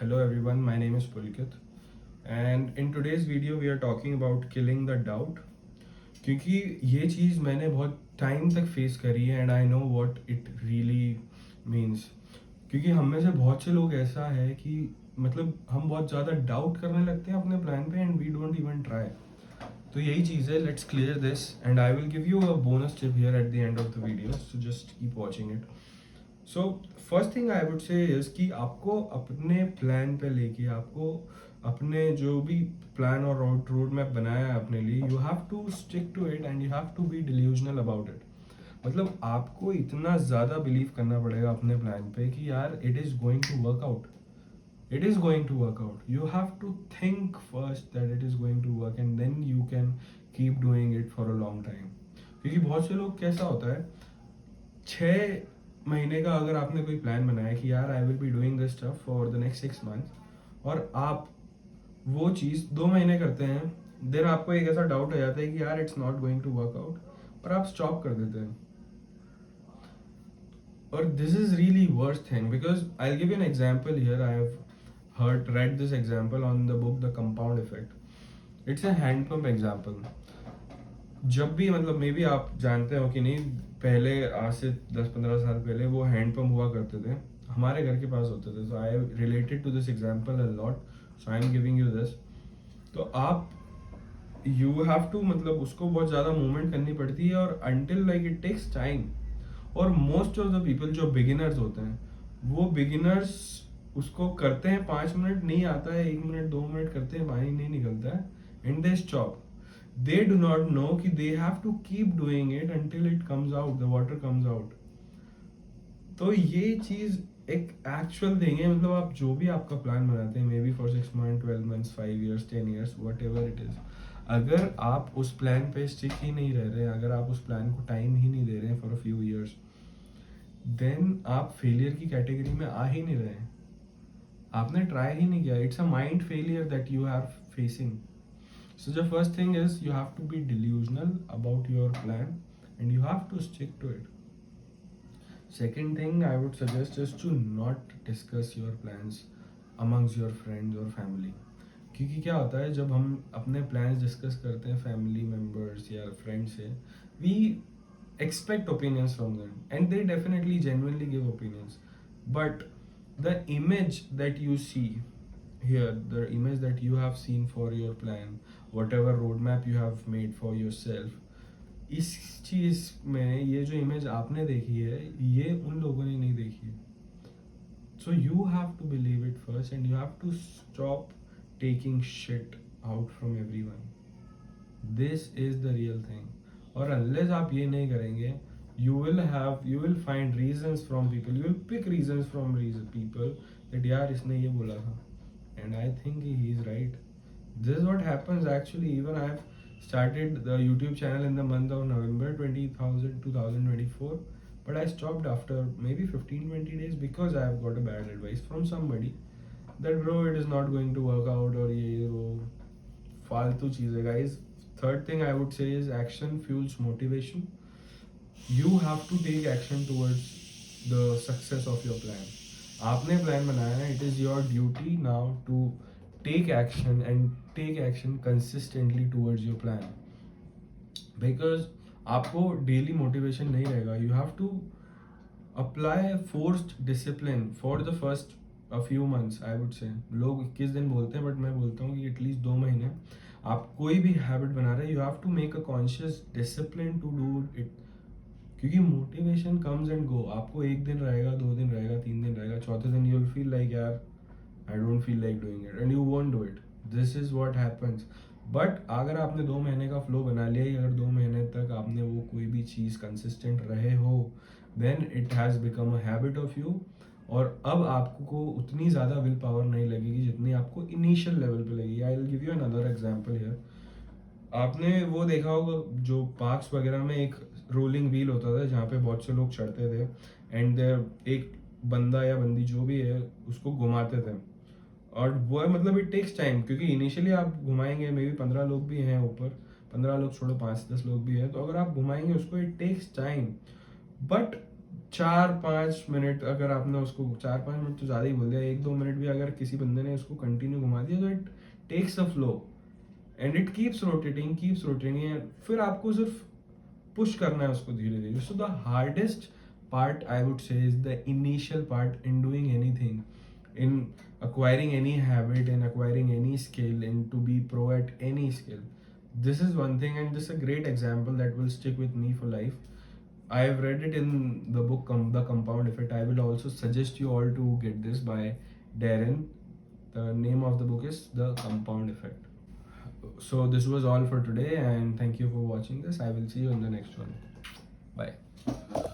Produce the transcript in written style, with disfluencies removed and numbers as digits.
Hello everyone, my name is Pulkit and in today's video we are talking about killing the doubt क्योंकि ये चीज़ मैंने बहुत time तक face करी है and I know what it really means. क्योंकि हम में से बहुत से लोग ऐसा है कि मतलब हम बहुत ज़्यादा डाउट करने लगते हैं अपने प्लान पे and we don't even try. तो यही चीज़ है, let's clear this and I will give you a bonus tip here at the end of the video, so just keep watching it. So first thing I would say is कि आपको अपने plan पे लेके आपको अपने जो भी plan और रोड मैप बनाया है अपने लिए, you have to stick to it and you have to be delusional about it. मतलब आपको इतना ज़्यादा बिलीव करना पड़ेगा अपने प्लान पे कि यार it is going to work out, it is going to work out. You have to think first that it is going to work and then you can keep doing it for a long time. क्योंकि बहुत से लोग कैसा होता है, 6 महीने का अगर आपने कोई प्लान बनाया कि यार I will be doing this stuff for the next 6 month और आप वो चीज़ 2 महीने करते हैं, देन आपको एक ऐसा डाउट हो जाता है कि यार it's not going to work out और आप स्टॉप कर देते हैं। और this is really worst thing because I give you an example here. I have heard read this example on the book The Compound Effect. It's a hand pump example. जब भी मतलब may be आप जानते हो कि नहीं, पहले आज से 10-15 साल पहले वो हैंड पंप हुआ करते थे, हमारे घर के पास होते थे। So I related to this example a lot, so I am giving you this. तो आप यू हैव टू मतलब उसको बहुत ज़्यादा मूवमेंट करनी पड़ती है और until like it takes time. और मोस्ट ऑफ द पीपल जो बिगिनर्स होते हैं वो बिगिनर्स उसको करते हैं, 5 मिनट नहीं आता है, 1 मिनट 2 मिनट करते हैं, पानी नहीं निकलता है and they stop. They do not know कि they have to keep doing it until it comes out, the water comes out. तो ये चीज़ एक एक्चुअल थिंग है। मतलब आप जो भी आपका प्लान बनाते हैं, may be for 6 month 12 months 5 years 10 years what ever it is, अगर आप उस प्लान पे स्टिक ही नहीं रह रहे, अगर आप उस प्लान को टाइम ही नहीं दे रहे हैं for a few years, then आप फेलियर की कैटेगरी में आ ही नहीं रहे हैं। आपने ट्राई ही नहीं किया। It's a mind failure that you are facing. So the first thing is you have to be delusional about your plan and you have to stick to it. Second thing I would suggest is to not discuss your plans amongst your friends or family. क्योंकि क्या होता है जब हम अपने plans discuss करते हैं family members या friends से, we expect opinions from them and they definitely genuinely give opinions, but the image that you see here, the image that you have seen for your plan, whatever roadmap you have made for yourself, इस चीज़ में ये जो image आपने देखी है ये उन लोगों ने नहीं देखी है। So you have to believe it first and you have to stop taking shit out from everyone. This is the real thing. और अनलेस आप ये नहीं करेंगे, you will find reasons from people, you will pick reasons from people that यार इसने ये बोला था and I think he is right. This is what happens actually. Even I have started the YouTube channel in the month of November 2024, but I stopped after maybe 15-20 days because I have got a bad advice from somebody that bro it is not going to work out or ये वो फालतू चीज़ें guys. Third thing I would say is action fuels motivation. You have to take action towards the success of your plan. आपने plan बनाया है, it is your duty now to take action and take action consistently towards your plan. Because आपको daily motivation नहीं रहेगा, you have to apply forced discipline for the first a few months. I would say लोग 21 दिन बोलते हैं but मैं बोलता हूँ कि एटलीस्ट 2 महीने आप कोई भी हैबिट बना रहे हैं, you have to make a conscious discipline to do it. क्योंकि मोटिवेशन कम्स एंड गो, आपको 1 दिन रहेगा, 2 दिन रहेगा, 3 दिन रहेगा, चौथे दिन यू विल फील लाइक यार I don't feel like doing it and you won't do it. This is what happens. But अगर आपने 2 महीने का फ्लो बना लिया ही, अगर 2 महीने तक आपने वो कोई भी चीज़ कंसिस्टेंट रहे हो, then it has become a habit of you. और अब आपको उतनी ज़्यादा विल पावर नहीं लगेगी जितनी आपको इनिशियल लेवल पे लगेगी। आई will give you another example here. आपने वो देखा होगा जो पार्क्स वगैरह में एक रोलिंग व्हील होता था जहाँ पे बहुत से लोग चढ़ते थे एंड एक बंदा या बंदी जो भी है उसको घुमाते थे। और वो मतलब इट टेक्स टाइम, क्योंकि इनिशियली आप घुमाएंगे, मे बी 15 लोग भी हैं ऊपर, 15 लोग छोड़ो 5-10 लोग भी हैं, तो अगर आप घुमाएंगे उसको it takes time. But 4-5 minute अगर आपने उसको 4-5 मिनट तो ज़्यादा ही बोल दिया, 1-2 मिनट भी अगर किसी बंदे ने उसको कंटिन्यू घुमा दिया तो it takes a flow and it keeps rotating, फिर आपको सिर्फ पुश करना है उसको धीरे धीरे. So the hardest part I would say is the initial part in doing anything, in acquiring any habit, in acquiring any skill, and to be pro at any skill. This is one thing, and this is a great example that will stick with me for life. I have read it in the book The Compound Effect. I will also suggest you all to get this by Darren. The name of the book is The Compound Effect. So this was all for today, and thank you for watching this. I will see you in the next one. Bye.